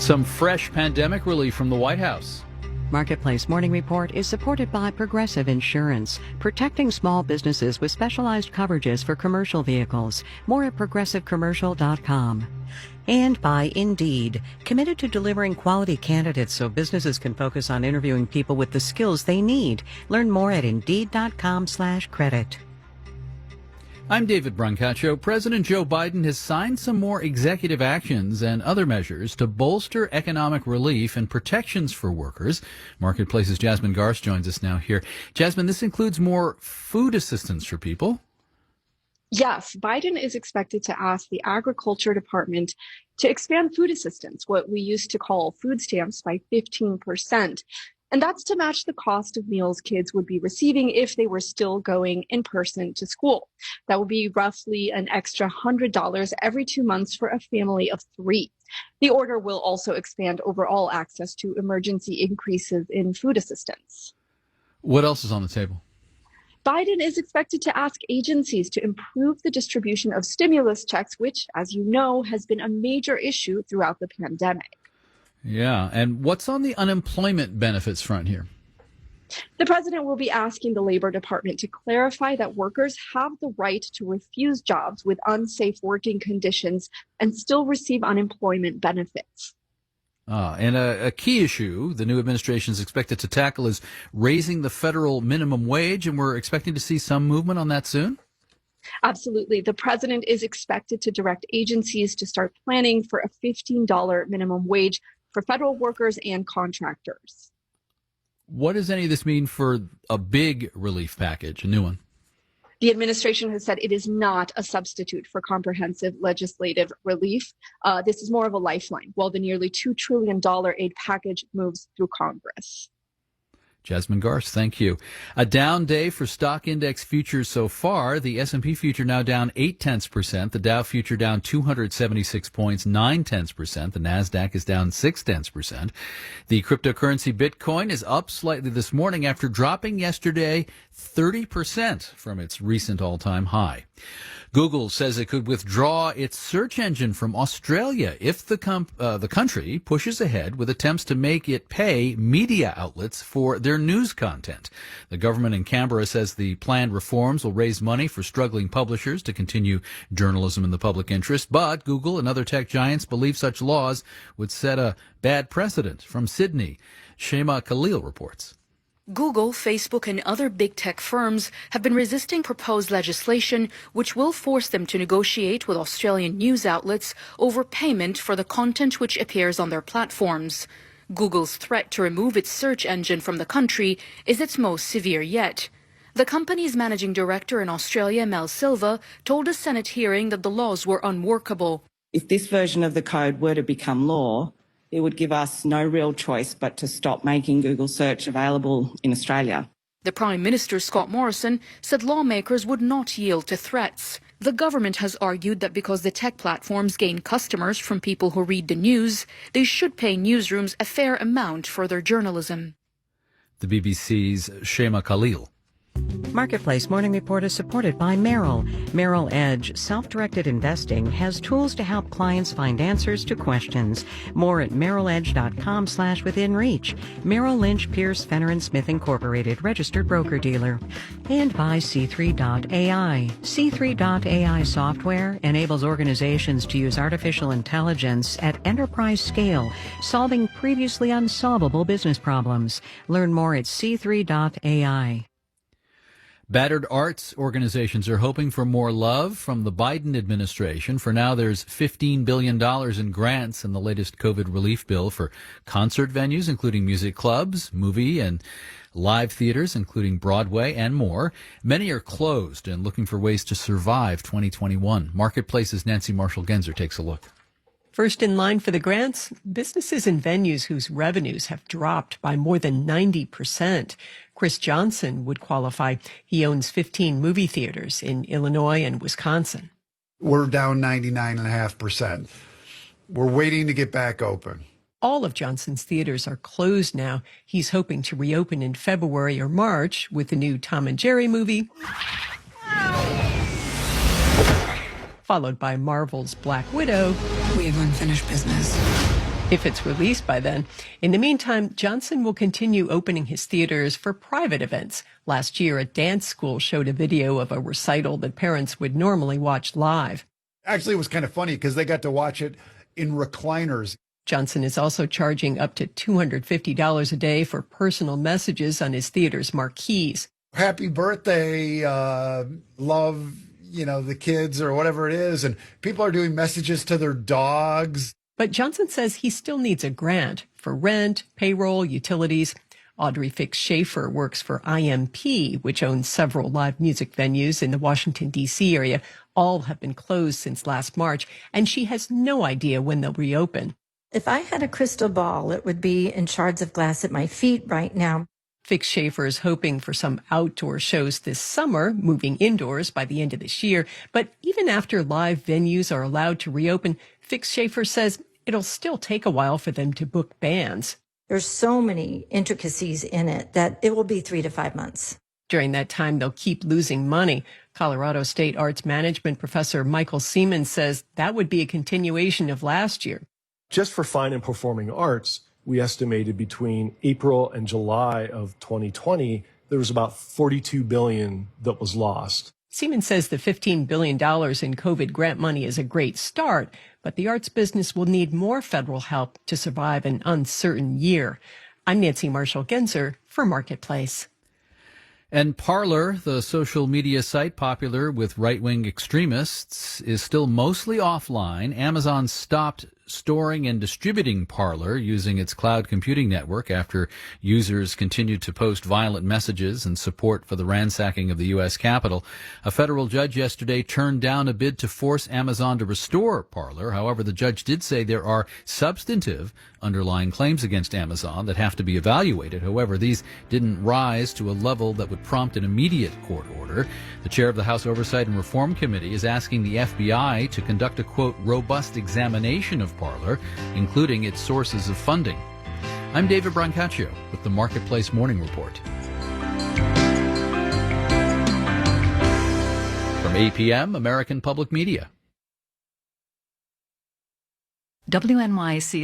Some fresh pandemic relief from the White House. Marketplace Morning Report is supported by Progressive Insurance, protecting small businesses with specialized coverages for commercial vehicles. More at progressivecommercial.com. And by Indeed, committed to delivering quality candidates so businesses can focus on interviewing people with the skills they need. Learn more at Indeed.com/credit. I'm David Brancaccio. President Joe Biden has signed some more executive actions and other measures to bolster economic relief and protections for workers. Marketplace's Jasmine Garst joins us now here. Jasmine, this includes more food assistance for people. Yes, Biden is expected to ask the Agriculture Department to expand food assistance, what we used to call food stamps, by 15%. And that's to match the cost of meals kids would be receiving if they were still going in person to school. That would be roughly an extra $100 every 2 months for a family of 3. The order will also expand overall access to emergency increases in food assistance. What else is on the table? Biden is expected to ask agencies to improve the distribution of stimulus checks, which, as you know, has been a major issue throughout the pandemic. Yeah, and what's on the unemployment benefits front here? The president will be asking the Labor Department to clarify that workers have the right to refuse jobs with unsafe working conditions and still receive unemployment benefits. And a key issue the new administration is expected to tackle is raising the federal minimum wage, and we're expecting to see some movement on that soon? Absolutely. The president is expected to direct agencies to start planning for a $15 minimum wage for federal workers and contractors. What does any of this mean for a big relief package, a new one? The administration has said it is not a substitute for comprehensive legislative relief. This is more of a lifeline while the nearly $2 trillion aid package moves through Congress. Jasmine Garst, thank you. A down day for stock index futures so far. The S&P future now down 0.8%. The Dow future down 276 points, 0.9%. The Nasdaq is down 0.6%. The cryptocurrency Bitcoin is up slightly this morning after dropping yesterday 30% from its recent all-time high. Google says it could withdraw its search engine from Australia if the country pushes ahead with attempts to make it pay media outlets for their news content. The government in Canberra says the planned reforms will raise money for struggling publishers to continue journalism in the public interest, but Google and other tech giants believe such laws would set a bad precedent. From Sydney, Shema Khalil reports. Google, Facebook, and other big tech firms have been resisting proposed legislation which will force them to negotiate with Australian news outlets over payment for the content which appears on their platforms. Google's threat to remove its search engine from the country is its most severe yet. The company's managing director in Australia, Mel Silva, told a Senate hearing that the laws were unworkable. If this version of the code were to become law, it would give us no real choice but to stop making Google search available in Australia. The Prime Minister, Scott Morrison, said lawmakers would not yield to threats. The government has argued that because the tech platforms gain customers from people who read the news, they should pay newsrooms a fair amount for their journalism. The BBC's Shema Khalil. Marketplace Morning Report is supported by Merrill. Merrill Edge Self-Directed Investing has tools to help clients find answers to questions. More at merrilledge.com/withinreach. Merrill Lynch, Pierce, Fenner & Smith Incorporated, registered broker-dealer. And by C3.ai. C3.ai software enables organizations to use artificial intelligence at enterprise scale, solving previously unsolvable business problems. Learn more at C3.ai. Battered arts organizations are hoping for more love from the Biden administration. For now, there's $15 billion in grants in the latest COVID relief bill for concert venues, including music clubs, movie and live theaters, including Broadway and more. Many are closed and looking for ways to survive 2021. Marketplace's Nancy Marshall-Genzer takes a look. First in line for the grants, businesses and venues whose revenues have dropped by more than 90%. Chris Johnson would qualify. He owns 15 movie theaters in Illinois and Wisconsin. We're down 99.5%. We're waiting to get back open. All of Johnson's theaters are closed now. He's hoping to reopen in February or March with the new Tom and Jerry movie, followed by Marvel's Black Widow. We have unfinished business. if it's released by then. In the meantime, Johnson will continue opening his theaters for private events. Last year, a dance school showed a video of a recital that parents would normally watch live. Actually, it was kind of funny because they got to watch it in recliners. Johnson is also charging up to $250 a day for personal messages on his theater's marquees. Happy birthday, love, the kids or whatever it is. And people are doing messages to their dogs. But Johnson says he still needs a grant for rent, payroll, utilities. Audrey Fix Schaefer works for IMP, which owns several live music venues in the Washington, D.C. area. All have been closed since last March, and she has no idea when they'll reopen. If I had a crystal ball, it would be in shards of glass at my feet right now. Fix Schaefer is hoping for some outdoor shows this summer, moving indoors by the end of this year. But even after live venues are allowed to reopen, Fix Schaefer says it'll still take a while for them to book bands. There's so many intricacies in it that it will be 3 to 5 months. During that time, they'll keep losing money. Colorado State Arts Management professor Michael Seaman says that would be a continuation of last year. Just for fine and performing arts, we estimated between April and July of 2020, there was about $42 billion that was lost. Seaman says the $15 billion in COVID grant money is a great start, but the arts business will need more federal help to survive an uncertain year. I'm Nancy Marshall-Genzer for Marketplace. And Parler, the social media site popular with right-wing extremists, is still mostly offline. Amazon stopped storing and distributing Parler using its cloud computing network after users continued to post violent messages and support for the ransacking of the U.S. Capitol. A federal judge yesterday turned down a bid to force Amazon to restore Parler. However, the judge did say there are substantive underlying claims against Amazon that have to be evaluated. However, these didn't rise to a level that would prompt an immediate court order. The chair of the House Oversight and Reform Committee is asking the FBI to conduct a, quote, robust examination of Parler, including its sources of funding. I'm David Brancaccio with the Marketplace Morning Report. From APM, American Public Media. WNYC